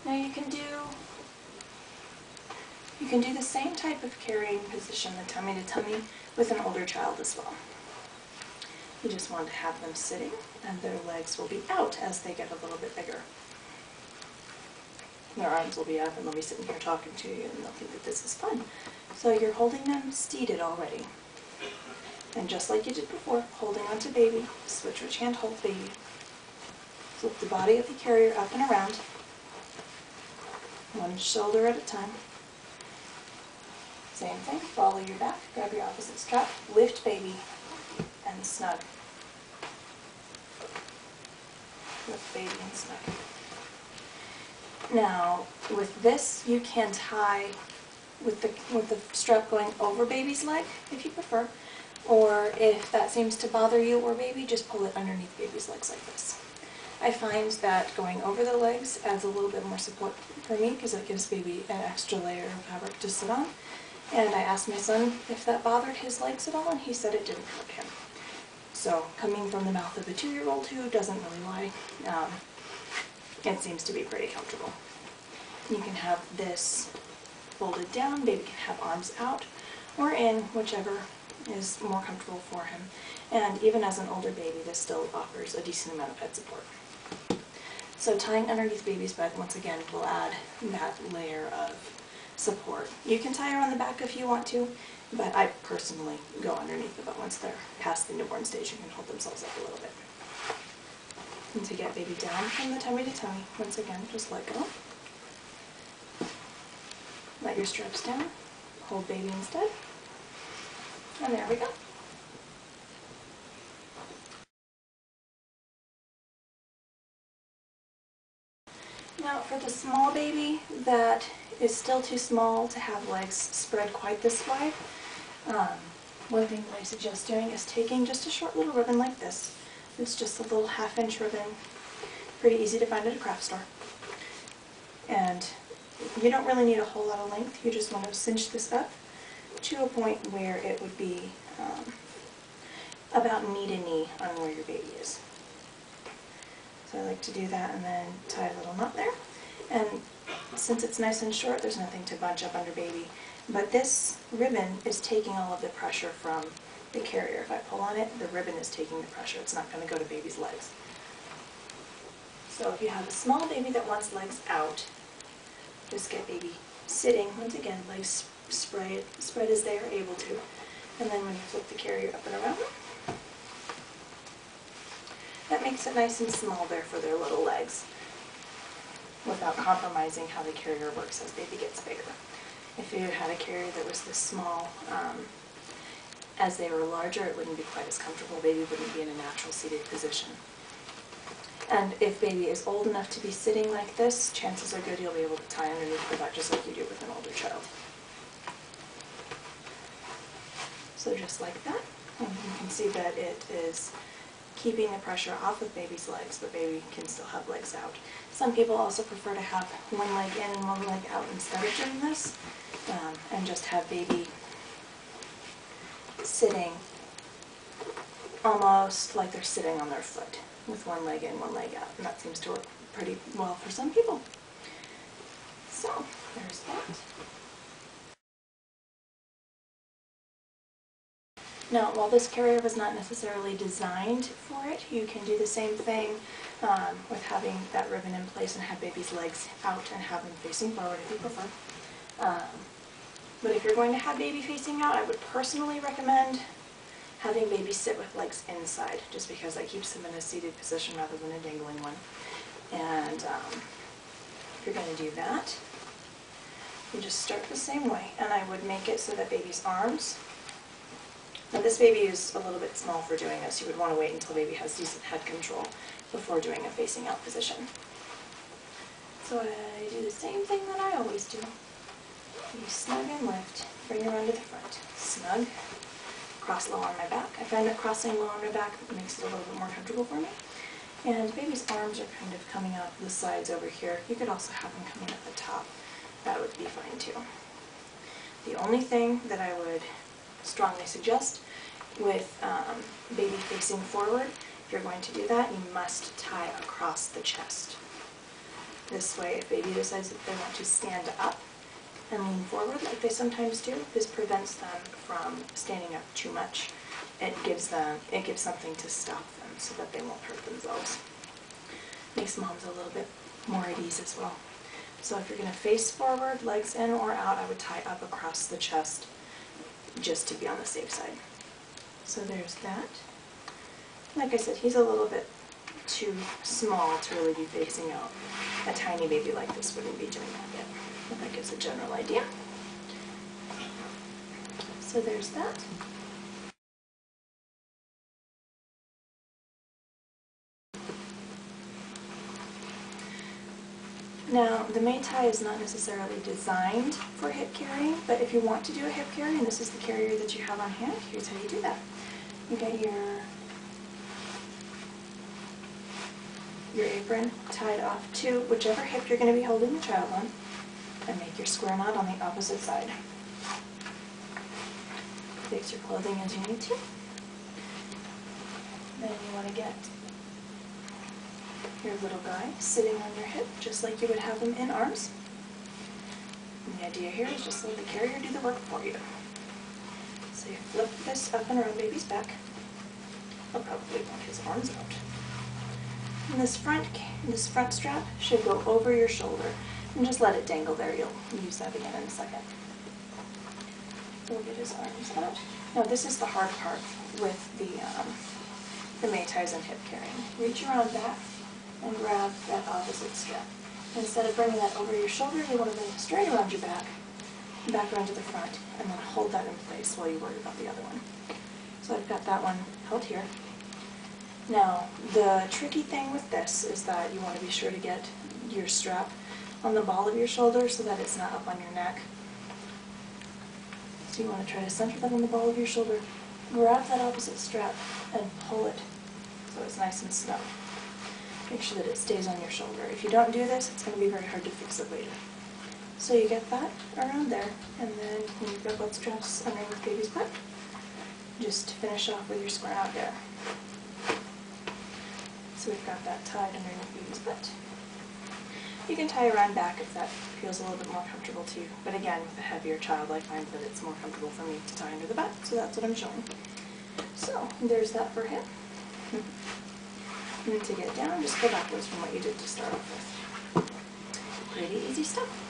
Now you can do the same type of carrying position, the tummy to tummy, with an older child as well. You just want to have them sitting, and their legs will be out as they get a little bit bigger. Their arms will be up, and they'll be sitting here talking to you, and they'll think that this is fun. So you're holding them seated already. And just like you did before, holding onto baby, switch which hand hold baby. Flip the body of the carrier up and around, one shoulder at a time. Same thing, follow your back, grab your opposite strap, lift baby, and snug. Lift baby and snug. Now, with this, you can tie with the strap going over baby's leg, if you prefer, or if that seems to bother you or baby, just pull it underneath baby's legs like this. I find that going over the legs adds a little bit more support for me because it gives baby an extra layer of fabric to sit on. And I asked my son if that bothered his legs at all, and he said it didn't hurt him. So, coming from the mouth of a 2-year-old who doesn't really lie, it seems to be pretty comfortable. You can have this folded down, baby can have arms out or in, whichever is more comfortable for him. And even as an older baby, this still offers a decent amount of head support. So tying underneath baby's bed, once again, will add that layer of support. You can tie around the back if you want to, but I personally go underneath it, but once they're past the newborn stage, you can hold themselves up a little bit. And to get baby down from the tummy to tummy, once again, just let go. Let your straps down, hold baby instead, and there we go. Now for the small baby that is still too small to have legs spread quite this wide, one thing that I suggest doing is taking just a short little ribbon like this. It's just a little 1/2-inch ribbon, pretty easy to find at a craft store. And you don't really need a whole lot of length, you just want to cinch this up to a point where it would be about knee to knee on where your baby is. So I like to do that and then tie a little knot there. And since it's nice and short, there's nothing to bunch up under baby. But this ribbon is taking all of the pressure from the carrier. If I pull on it, the ribbon is taking the pressure. It's not going to go to baby's legs. So if you have a small baby that wants legs out, just get baby sitting. Once again, legs spread as they are able to. And then when you flip the carrier up and around, that makes it nice and small there for their little legs without compromising how the carrier works as baby gets bigger. If you had a carrier that was this small, as they were larger, it wouldn't be quite as comfortable. Baby wouldn't be in a natural seated position. And if baby is old enough to be sitting like this, chances are good you'll be able to tie underneath for that just like you do with an older child. So just like that, and you can see that it is keeping the pressure off of baby's legs, but baby can still have legs out. Some people also prefer to have one leg in and one leg out instead of doing this, and just have baby sitting almost like they're sitting on their foot with one leg in, one leg out, and that seems to work pretty well for some people. So, there's that. Now, while this carrier was not necessarily designed for it, you can do the same thing with having that ribbon in place and have baby's legs out and have them facing forward if you prefer. But if you're going to have baby facing out, I would personally recommend having baby sit with legs inside, just because that keeps them in a seated position rather than a dangling one. And if you're going to do that, you just start the same way, and I would make it so that baby's arms. Now this baby is a little bit small for doing this. You would want to wait until baby has decent head control before doing a facing out position. So I do the same thing that I always do. You snug and lift, bring her onto the front. Snug, cross low on my back. I find that crossing low on my back makes it a little bit more comfortable for me. And baby's arms are kind of coming out the sides over here. You could also have them coming at the top. That would be fine too. The only thing that I would strongly suggest with baby facing forward, if you're going to do that, you must tie across the chest. This way, if baby decides that they want to stand up and lean forward like they sometimes do, this prevents them from standing up too much. It gives something to stop them so that they won't hurt themselves. Makes moms a little bit more at ease as well. So if you're going to face forward, legs in or out, I would tie up across the chest just to be on the safe side. So there's that. Like I said, he's a little bit too small to really be facing out. A tiny baby like this wouldn't be doing that yet. But that gives a general idea. So there's that. Now, the Mei Tai is not necessarily designed for hip carrying, but if you want to do a hip carry, and this is the carrier that you have on hand, here's how you do that. You get your apron tied off to whichever hip you're going to be holding the child on, and make your square knot on the opposite side. Fix your clothing as you need to. Then you want to get your little guy sitting on your hip, just like you would have him in arms. And the idea here is just let the carrier do the work for you. So you flip this up and around baby's back. He'll probably want his arms out. And this front strap should go over your shoulder, and just let it dangle there. You'll use that again in a second. We'll get his arms out. Now this is the hard part with the Mei Tais and hip carrying. Reach around back and grab that opposite strap. Instead of bringing that over your shoulder, you want to bring it straight around your back around to the front, and then hold that in place while you worry about the other one. So I've got that one held here. Now, the tricky thing with this is that you want to be sure to get your strap on the ball of your shoulder so that it's not up on your neck. So you want to try to center that on the ball of your shoulder, grab that opposite strap, and pull it so it's nice and snug. Make sure that it stays on your shoulder. If you don't do this, it's going to be very hard to fix it later. So you get that around there, and then when you've got both straps underneath baby's butt, just finish off with your square knot there. So we've got that tied underneath baby's butt. You can tie around back if that feels a little bit more comfortable to you. But again, with a heavier child, I find that it's more comfortable for me to tie under the butt, so that's what I'm showing. So there's that for him. And then to get down, just go backwards from what you did to start off with. Pretty easy stuff.